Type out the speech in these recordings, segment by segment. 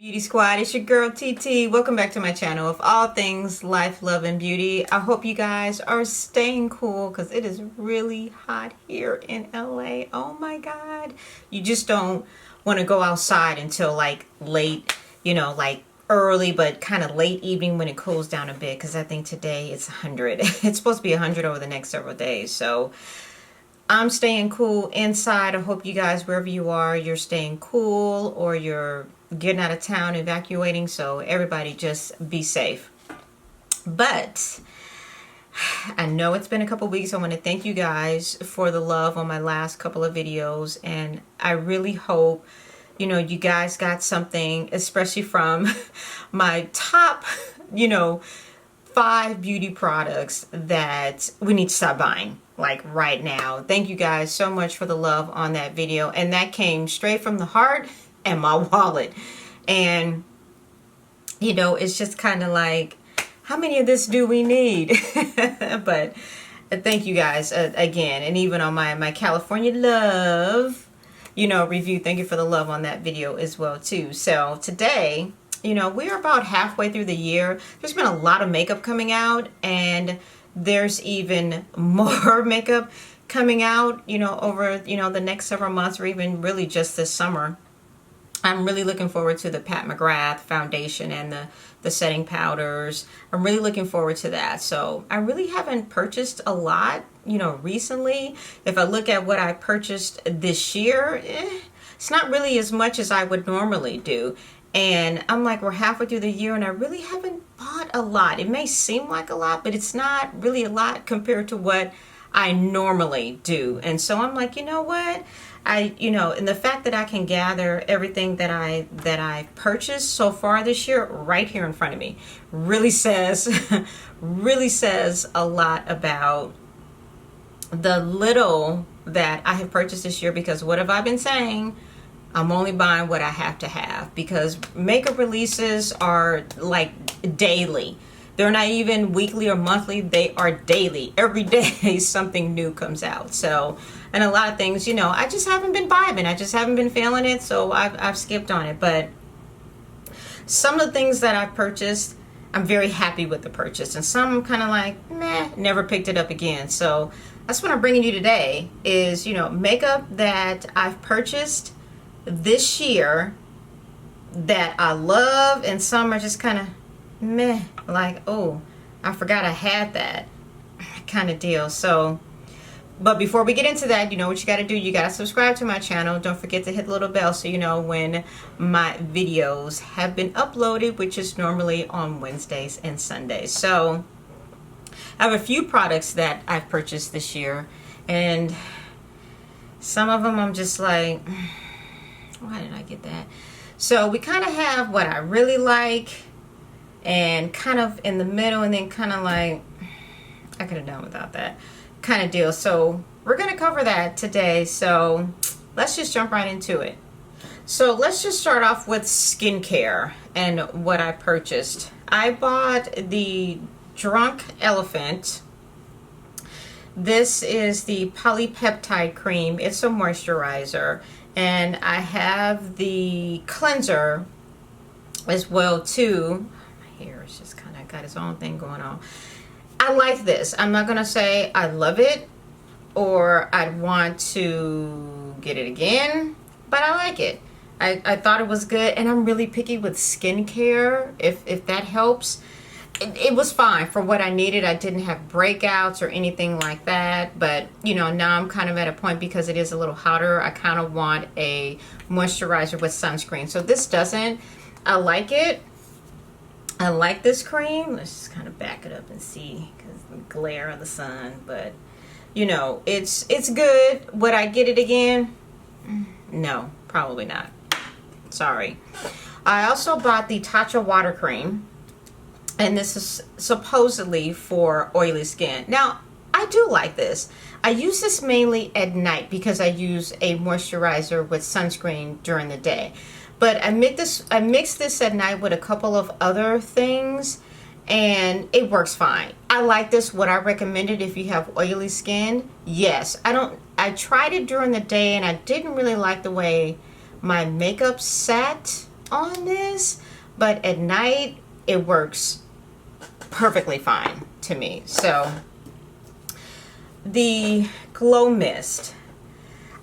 Beauty Squad, it's your girl TeeTee. Welcome back to my channel of all things life, love, and beauty. I hope you guys are staying cool because it is really hot here in LA. Oh my God. You just don't want to go outside until like late, like early but kind of late evening when it cools down a bit, because I think today it's 100. It's supposed to be 100 over the next several days. So I'm staying cool inside. I hope you guys, wherever you are, you're staying cool or you're getting out of town, evacuating. So everybody just be safe. But I know it's been a couple weeks. I want to thank you guys for the love on my last couple of videos. And I really hope, you guys got something, especially from my top, 5 beauty products that we need to stop buying like right now. Thank you guys so much for the love on that video, and that came straight from the heart and my wallet. And it's just kind of like, how many of this do we need? But thank you guys again. And even on my California love review, thank you for the love on that video as well too. So today, we're about halfway through the year. There's been a lot of makeup coming out, and there's even more makeup coming out, over, the next several months, or even really just this summer. I'm really looking forward to the Pat McGrath foundation and the setting powders. I'm really looking forward to that. So I really haven't purchased a lot, recently. If I look at what I purchased this year, it's not really as much as I would normally do. And I'm like, we're halfway through the year and I really haven't bought a lot. It may seem like a lot, but it's not really a lot compared to what I normally do. And so I'm like, you know what? And the fact that I can gather everything that I've purchased so far this year right here in front of me really says a lot about the little that I have purchased this year. Because what have I been saying? I'm only buying what I have to have, because makeup releases are like daily. They're not even weekly or monthly. They are daily. Every day something new comes out. So, and a lot of things, I just haven't been vibing. I just haven't been feeling it. So I've skipped on it. But some of the things that I've purchased, I'm very happy with the purchase. And some I'm kind of like, meh, never picked it up again. So that's what I'm bringing you today is, makeup that I've purchased this year that I love, and some are just kind of meh, like, oh, I forgot I had that kind of deal. So, but before we get into that, what you got to do, you got to subscribe to my channel. Don't forget to hit the little bell so you know when my videos have been uploaded, which is normally on Wednesdays and Sundays. So I have a few products that I've purchased this year, and some of them I'm just like, why did I get that? So we kind of have what I really like, and kind of in the middle, and then kind of like, I could have done without that kind of deal. So we're going to cover that today. So let's just jump right into it. So let's just start off with skincare and what I purchased. I bought the Drunk Elephant. This is the polypeptide cream. It's a moisturizer. And I have the cleanser as well too. My hair is just kind of got its own thing going on. I like this. I'm not going to say I love it or I'd want to get it again, but I like it. I thought it was good, and I'm really picky with skincare, if that helps. It was fine for what I needed. I didn't have breakouts or anything like that, but now I'm kind of at a point, because it is a little hotter, I kind of want a moisturizer with sunscreen. So this doesn't. I like it. I like this cream. Let's just kind of back it up and see, because the glare of the sun. But it's good. Would I get it again? No, probably not. Sorry. I also bought the Tatcha water cream, and this is supposedly for oily skin. Now, I do like this. I use this mainly at night because I use a moisturizer with sunscreen during the day. But I mix this at night with a couple of other things, and it works fine. I like this. Would I recommend it if you have oily skin? Yes. I tried it during the day, and I didn't really like the way my makeup sat on this, but at night it works perfectly fine to me. So the Glow Mist,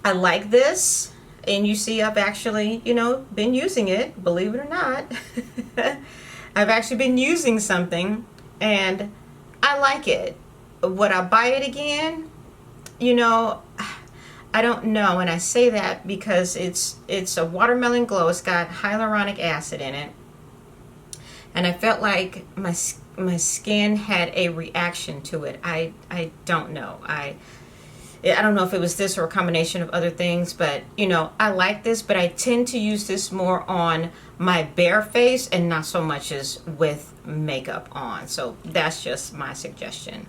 I like this, and you see I've actually, you know, been using it, believe it or not. I've actually been using something and I like it. Would I buy it again? You know, I don't know, and I say that because it's a watermelon glow. It's got hyaluronic acid in it, and I felt like my skin had a reaction to it. I don't know. I don't know if it was this or a combination of other things, but you know, I like this, but I tend to use this more on my bare face and not so much as with makeup on. So that's just my suggestion.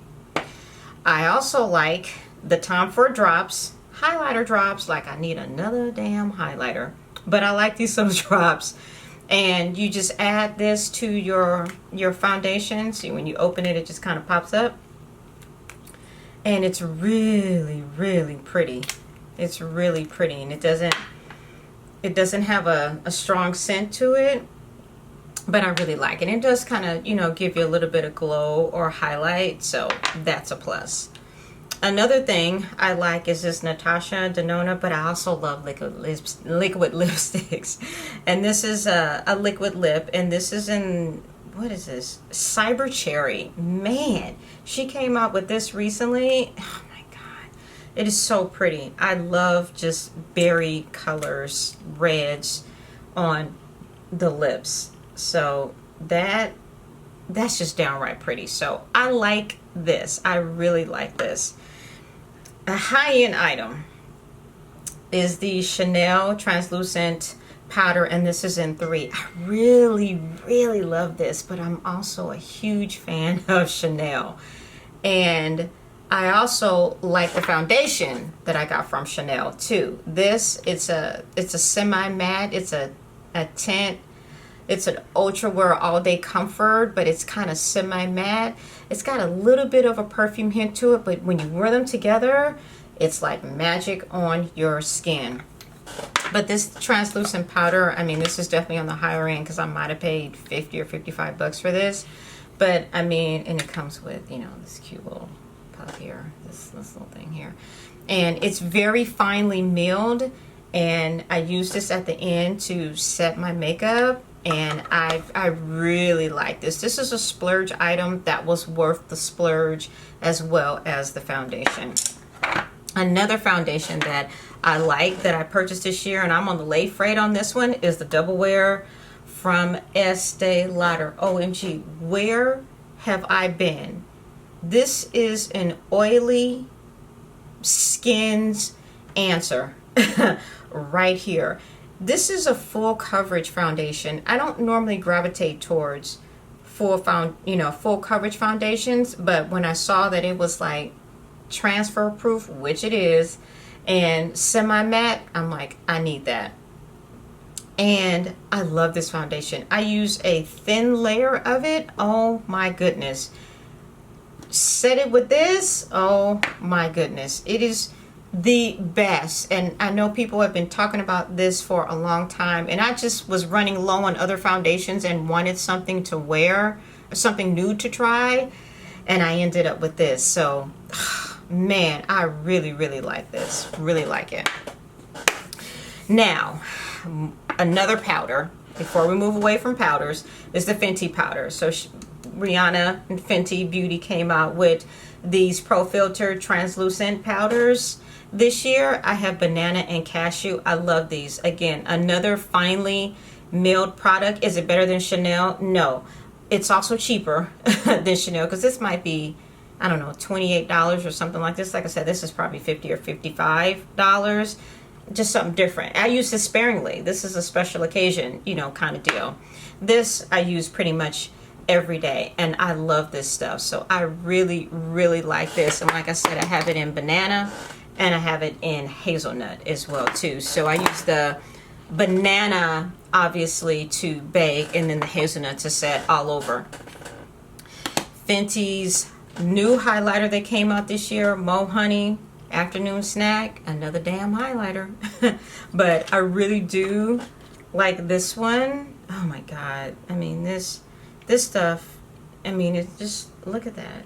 I also like the Tom Ford drops, highlighter drops. Like I need another damn highlighter, but I like these little drops. And you just add this to your foundation. See, when you open it, it just kind of pops up. And it's really, really pretty. It's really pretty, and it doesn't have a strong scent to it, but I really like it. It does kind of, you know, give you a little bit of glow or highlight, so that's a plus. Another thing I like is this Natasha Denona, but I also love liquid lipsticks. And this is a liquid lip, and this is in, what is this? Cyber Cherry. Man, she came out with this recently. Oh my God. It is so pretty. I love just berry colors, reds on the lips. So that's just downright pretty. So I like this. I really like this. A high-end item is the Chanel translucent powder, and this is in 3. I really, really love this, but I'm also a huge fan of Chanel. And I also like the foundation that I got from Chanel too. This, it's a semi-matte, it's a tint. It's an ultra wear all day comfort, but it's kind of semi-matte. It's got a little bit of a perfume hint to it, but when you wear them together, it's like magic on your skin. But this translucent powder, I mean, this is definitely on the higher end because I might have paid 50 or 55 bucks for this. But I mean, and it comes with, you know, this cute little puff here, this little thing here. And it's very finely milled, and I use this at the end to set my makeup. And I really like this. This is a splurge item that was worth the splurge, as well as the foundation. Another foundation that I like that I purchased this year, and I'm on the late freight on this one, is the Double Wear from Estee Lauder. OMG, where have I been? This is an oily skin's answer right here. This is a full coverage foundation. I don't normally gravitate towards full coverage foundations, but when I saw that it was like transfer proof, which it is, and semi-matte, I'm like, I need that. And I love this foundation. I use a thin layer of it. Oh my goodness. Set it with this. Oh my goodness. It is the best. And I know people have been talking about this for a long time, and I just was running low on other foundations and wanted something to wear, something new to try, and I ended up with this. So man, I really, really like this. Really like it. Now, another powder, before we move away from powders, is the Fenty powder. So Rihanna and Fenty Beauty came out with these Pro Filter translucent powders this year. I have banana and cashew. I love these. Again, another finely milled product. Is it better than Chanel? No. It's also cheaper than Chanel, because this might be, I don't know, $28 or something like this. Like I said, this is probably $50 or $55. Just something different. I use this sparingly. This is a special occasion, you know, kind of deal. This I use pretty much every day, and I love this stuff. So I really, really like this. And like I said, I have it in banana and I have it in hazelnut as well too. So I use the banana obviously to bake, and then the hazelnut to set all over. Fenty's new highlighter that came out this year, Mo Honey Afternoon Snack, another damn highlighter. But I really do like this one. Oh my God. I mean, this stuff, I mean, it's just, look at that.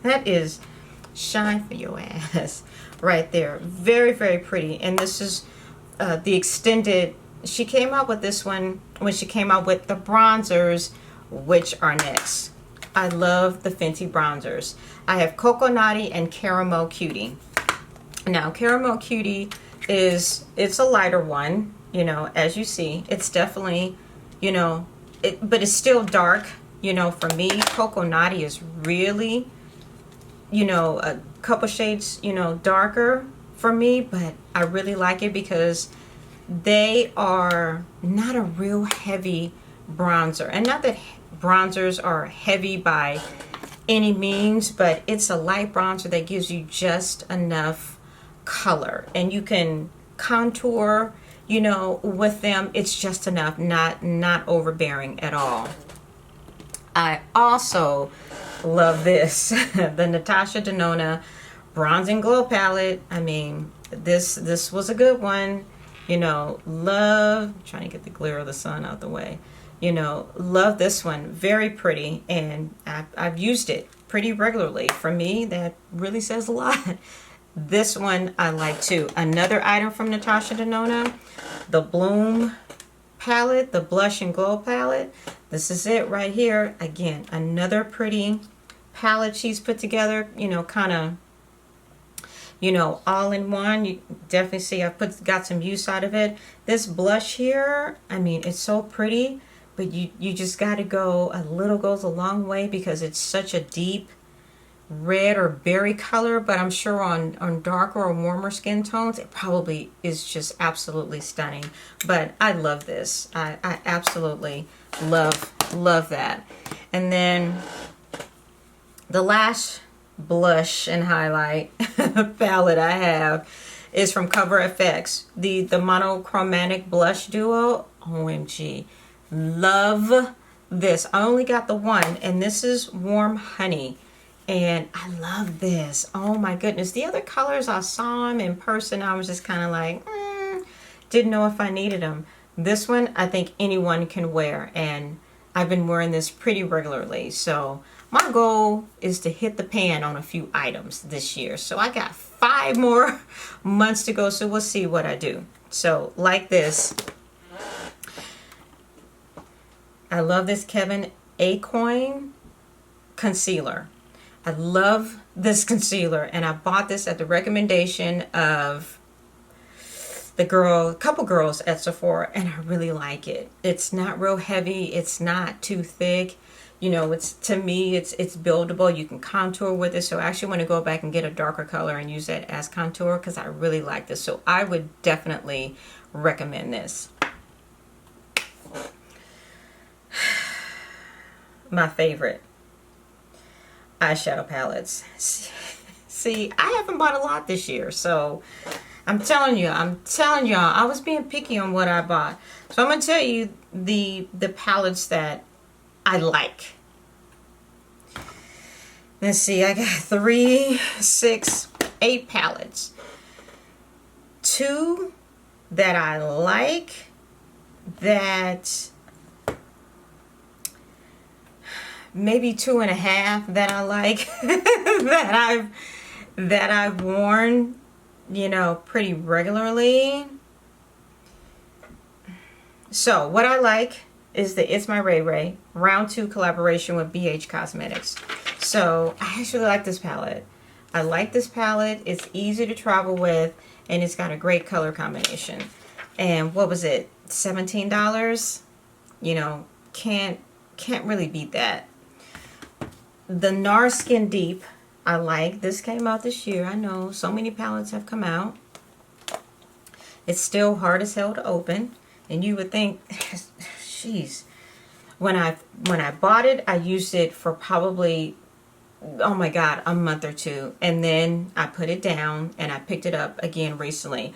That is shine for your ass right there. Very, very pretty. And this is the extended, she came out with this one when she came out with the bronzers, which are next. I love the Fenty bronzers. I have Cocoa Naughty and Caramel Cutie. Now, Caramel Cutie it's a lighter one, you know, as you see. It's definitely, you know, but it's still dark, you know, for me. Cocoa Naughty is really, you know, a couple shades, you know, darker for me, but I really like it because they are not a real heavy bronzer. And not that bronzers are heavy by any means, but it's a light bronzer that gives you just enough color, and you can contour, you know, with them. It's just enough, not overbearing at all. I also love this, the Natasha Denona Bronze and Glow palette. I mean, this was a good one, you know. Love, trying to get the glare of the sun out the way, you know. Love this one, very pretty, and I've used it pretty regularly. For me, that really says a lot. This one I like too. Another item from Natasha Denona, the Bloom palette, the Blush and Glow palette. This is it right here. Again, another pretty palette she's put together, you know, kind of, you know, all in one. You definitely see I've got some use out of it. This blush here, I mean, it's so pretty, but you just got to go, a little goes a long way, because it's such a deep red or berry color, but I'm sure on darker or warmer skin tones it probably is just absolutely stunning. But I love this. I absolutely love that. And then the last blush and highlight palette I have is from Cover FX, the monochromatic blush duo. OMG, love this. I only got the one, and this is Warm Honey. And I love this. Oh my goodness. The other colors, I saw them in person, I was just kind of like, didn't know if I needed them. This one, I think anyone can wear. And I've been wearing this pretty regularly. So my goal is to hit the pan on a few items this year. So I got 5 more months to go. So we'll see what I do. So like this. I love this Kevin Aucoin concealer. I love this concealer, and I bought this at the recommendation of a couple girls at Sephora, and I really like it. It's not real heavy. It's not too thick. You know, to me, it's buildable. You can contour with it. So I actually want to go back and get a darker color and use that as contour, because I really like this. So I would definitely recommend this. My favorite eyeshadow palettes. See, I haven't bought a lot this year, so I'm telling y'all, I was being picky on what I bought. So I'm gonna tell you the palettes that I like. Let's see, I got 3, 6, 8 palettes. 2 that I like, that maybe 2.5 that I like, that I've worn, you know, pretty regularly. So what I like is the It's My Ray Ray Round 2 collaboration with BH Cosmetics. So I actually like this palette. I like this palette. It's easy to travel with, and it's got a great color combination. And what was it, $17? You know, can't really beat that. The NARS Skin Deep, I like. This came out this year. I know so many palettes have come out. It's still hard as hell to open, and you would think, jeez. When I bought it, I used it for probably, oh my God, a month or 2, and then I put it down and I picked it up again recently.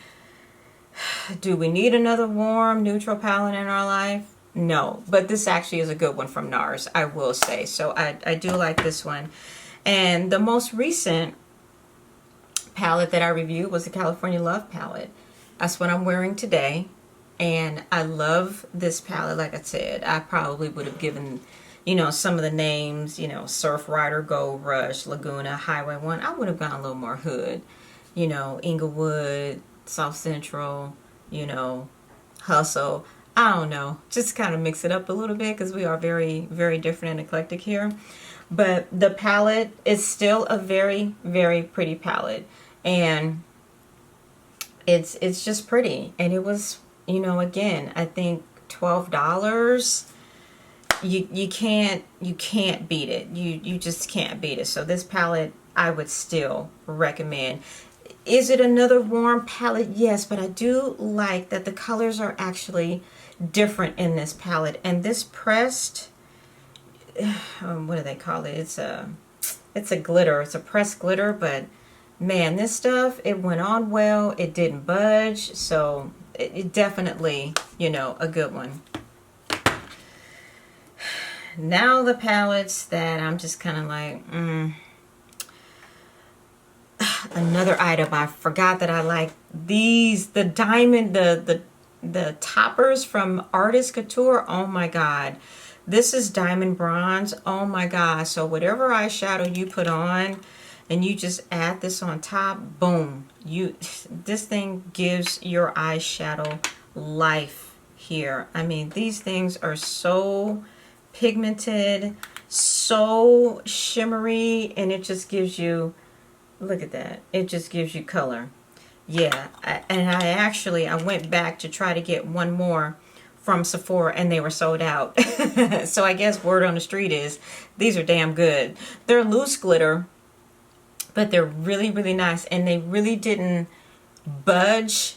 Do we need another warm neutral palette in our life? No, but this actually is a good one from NARS, I will say. So I do like this one. And the most recent palette that I reviewed was the California Love palette. That's what I'm wearing today. And I love this palette. Like I said, I probably would have given, you know, some of the names, you know, Surf Rider, Gold Rush, Laguna, Highway 1. I would have gone a little more hood. You know, Inglewood, South Central, you know, Hustle. I don't know. Just kind of mix it up a little bit because we are very, very different and eclectic here. But the palette is still a very, very pretty palette. And it's just pretty. And it was, you know, again, I think $12. You can't beat it. You just can't beat it. So this palette I would still recommend. Is it another warm palette? Yes, but I do like that the colors are actually different in this palette. And this pressed, what do they call it? It's a glitter. It's a pressed glitter, but man, this stuff, it went on well. It didn't budge. So it definitely, you know, a good one. Now the palettes that I'm just kind of like, another item. I forgot that I like these, the diamond, the toppers from Artist Couture. Oh my God. This is diamond bronze. Oh my God. So whatever eyeshadow you put on and you just add this on top, boom. This thing gives your eyeshadow life here. I mean, these things are so pigmented, so shimmery, and it just gives you, look at that, it just gives you color. Yeah, I went back to try to get one more from Sephora and they were sold out. So I guess word on the street is these are damn good. They're loose glitter, but they're really, really nice, and they really didn't budge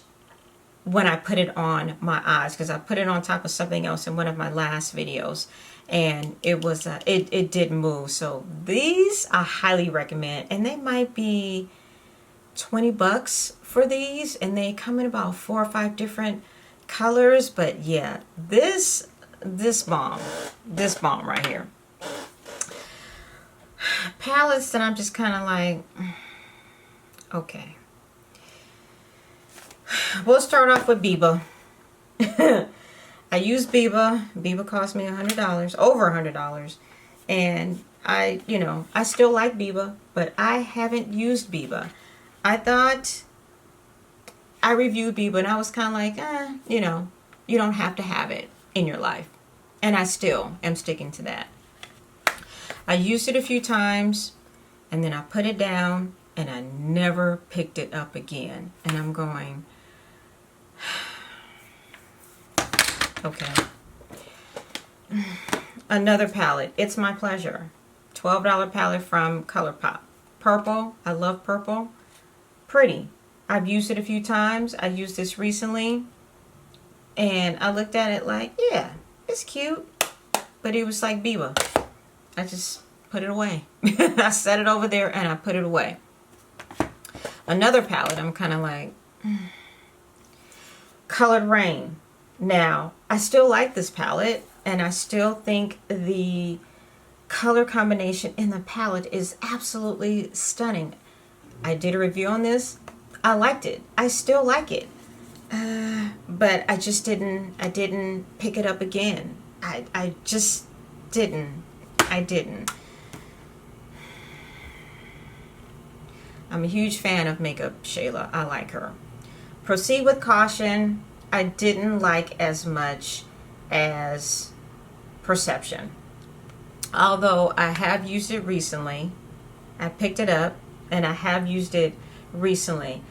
when I put it on my eyes, because I put it on top of something else in one of my last videos, and it was it didn't move. So these I highly recommend, and they might be $20 for these, and they come in about 4 or 5 different colors. But yeah, this bomb right here. Palettes that I'm just kind of like, okay, we'll start off with Biba. I use Biba. Biba cost me $100, over $100, and I still like Biba, but I haven't used Biba. I thought I reviewed Biba and I was kind of like, you know, you don't have to have it in your life, and I still am sticking to that. I used it a few times and then I put it down and I never picked it up again, and I'm going, okay. Another palette, It's My Pleasure. $12 palette from ColourPop. Purple, I love purple. Pretty. I've used it a few times. I used this recently and I looked at it like, yeah, it's cute, but it was like Biba. I just put it away. I set it over there and I put it away. Another palette, I'm kind of like, Colored Rain. Now, I still like this palette, and I still think the color combination in the palette is absolutely stunning. I did a review on this. I liked it. I still like it. But I just didn't pick it up again. I just didn't. I didn't. I'm a huge fan of Makeup Shayla. I like her. Proceed with Caution, I didn't like as much as Perception. Although I have used it recently. I picked it up and I have used it recently.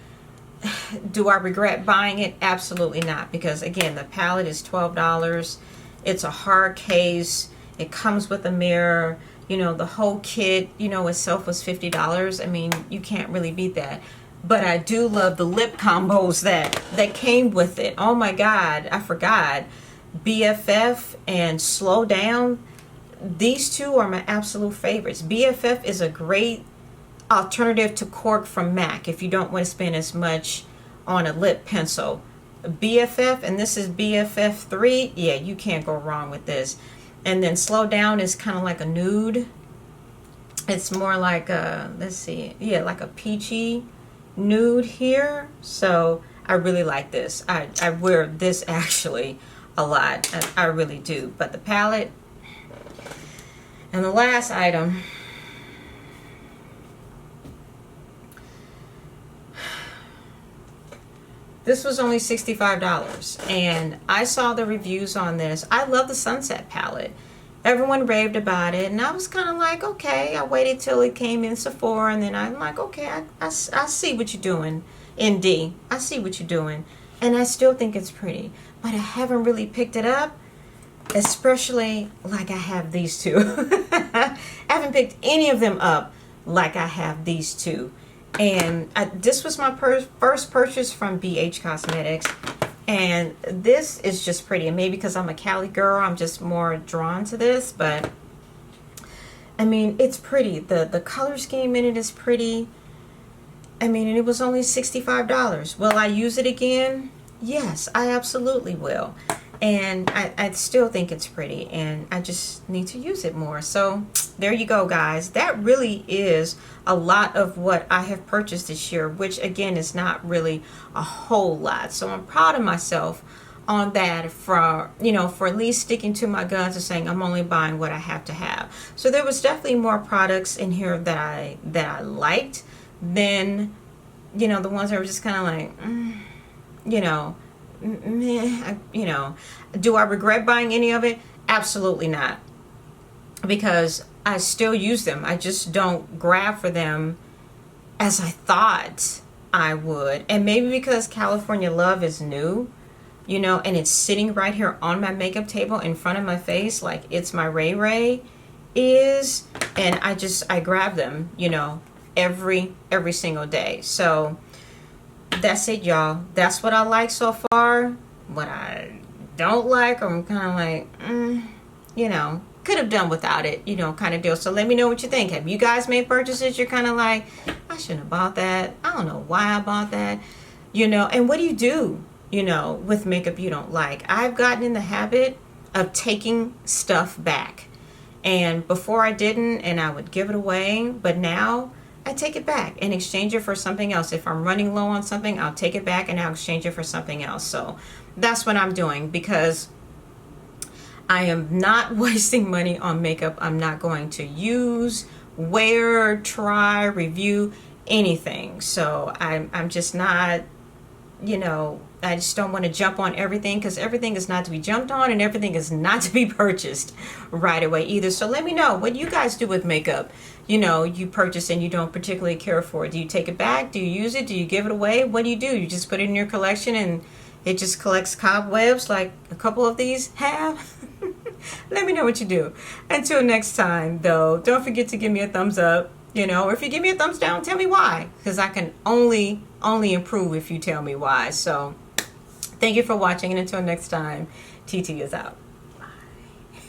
Do I regret buying it? Absolutely not, because again, the palette is $12. It's a hard case. It comes with a mirror. You know, the whole kit, you know, itself was $50. I mean, you can't really beat that. But I do love the lip combos that came with it. Oh my God, I forgot. BFF and Slow Down. These two are my absolute favorites. BFF is a great alternative to Cork from MAC if you don't want to spend as much on a lip pencil. BFF, and this is BFF 3. Yeah, you can't go wrong with this. And then Slow Down is kind of like a nude. It's more like a, let's see, yeah, like a peachy nude here. So I really like this. I wear this actually a lot. I really do. But the palette, and the last item, this was only $65, and I saw the reviews on this. I love the Sunset palette. Everyone raved about it, and I was kind of like, okay. I waited till it came in Sephora, and then I'm like, okay, I see what you're doing, ND. I see what you're doing, and I still think it's pretty, but I haven't really picked it up, especially like I have these two. I haven't picked any of them up like I have these two. And this was my first purchase from BH Cosmetics, and this is just pretty. And maybe because I'm a Cali girl, I'm just more drawn to this, but I mean, it's pretty. The color scheme in it is pretty. I mean, and it was only $65. Will I use it again? Yes, I absolutely will. And I still think it's pretty, and I just need to use it more. So there you go, guys. That really is a lot of what I have purchased this year, which again is not really a whole lot. So I'm proud of myself on that, for, you know, for at least sticking to my guns and saying I'm only buying what I have to have. So there was definitely more products in here that I liked than, you know, the ones that were just kind of like, you know, meh, you know. Do I regret buying any of it? Absolutely not, because I still use them. I just don't grab for them as I thought I would. And maybe because California Love is new, you know, and it's sitting right here on my makeup table in front of my face, like it's my Ray Ray is, and I grab them, you know, every single day. So that's it, y'all. That's what I like so far. What I don't like, I'm kind of like, you know, could have done without it, you know, kind of deal. So let me know what you think. Have you guys made purchases you're kind of like, I shouldn't have bought that, I don't know why I bought that, you know? And what do you do, you know, with makeup you don't like? I've gotten in the habit of taking stuff back, and before I didn't, and I would give it away, but now I take it back and exchange it for something else. If I'm running low on something, I'll take it back and I'll exchange it for something else. So that's what I'm doing, because I am not wasting money on makeup I'm not going to use, wear, try, review, anything. So I'm just not, you know, I just don't want to jump on everything, because everything is not to be jumped on and everything is not to be purchased right away either. So let me know what you guys do with makeup, you know, you purchase and you don't particularly care for it. Do you take it back? Do you use it? Do you give it away? What do? You just put it in your collection and it just collects cobwebs like a couple of these have? Let me know what you do. Until next time, though, don't forget to give me a thumbs up, you know, or if you give me a thumbs down, tell me why, because I can only improve if you tell me why. So thank you for watching, and until next time, TeeTee is out.